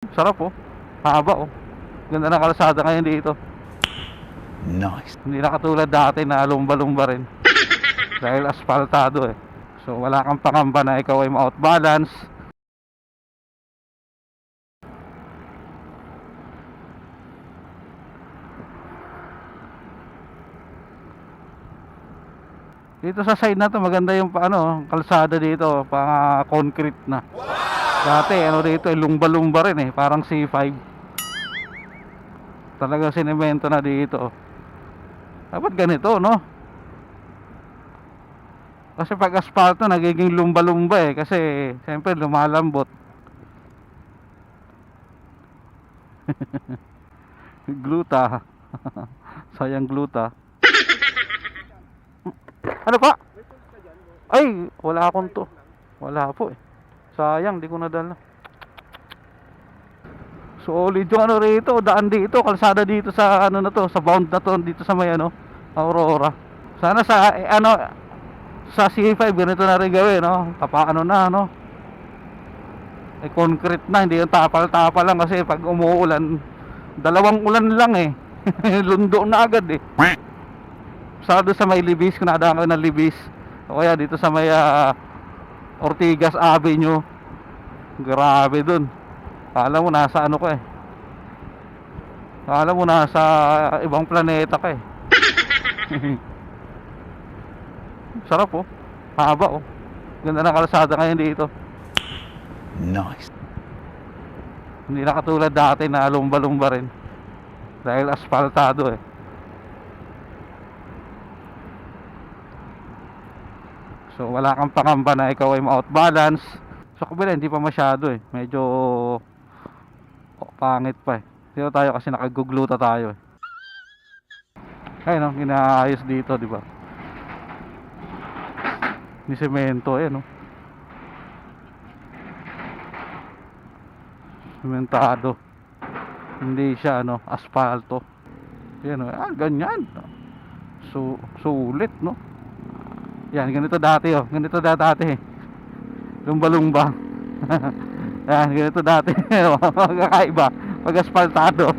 Sarap oh. Haba oh. Ganda ng kalsada ngayon dito. Nice. Hindi na katulad dati na lumba-lumba rin. Dahil asfaltado eh. So wala kang pangamba na ikaw ay ma-out balance. Dito sa side na to maganda yung kalsada dito, pang concrete na. Dati dito lumba-lumba rin eh, parang C5. Talaga sinemento na dito. Dapat ganito, no? Kasi pag asfalto nagiging lumba-lumba eh, kasi siyempre lumalambot. Gluta. Sayang gluta. Ano pa? Ay, wala akong to. Wala po eh. Sayang, di ko nadala. Solid yung rito, daan dito, kalsada dito sa na to, sa bound na to, dito sa may Aurora. Sana sa sa C5 ganito na rin gawin, no? Papaano na, no? Concrete na, hindi yung tapal-tapal lang kasi pag umuulan, dalawang ulan lang eh. Lundo na agad eh. Sado sa may Libis, kung nadaan ko ng Libis. O kaya dito sa may Ortigas Avenue. Grabe dun. Kala mo nasa ko eh. Kala mo nasa ibang planeta ka eh. Sarap oh. Haba oh. Ganda ng kalsada ngayon dito. Nice. Hindi na katulad dati na lumba-lumba rin. Dahil asfaltado eh. So wala kang pangamba na ikaw ay ma-out balance. Sa kabila hindi pa masyado eh. Medyo pangit pa eh. Dito tayo kasi nakagugluta tayo eh. Ayun ginaayos dito, di ba? Ni semento eh, no? Sementado. Hindi siya asfalto. Yan ganyan. Sulit, no? Yan, ganito dati oh. Ganito dati eh. Lumba-lumba. Yan, ganito dati. Magkakaiba. Pag asfaltado.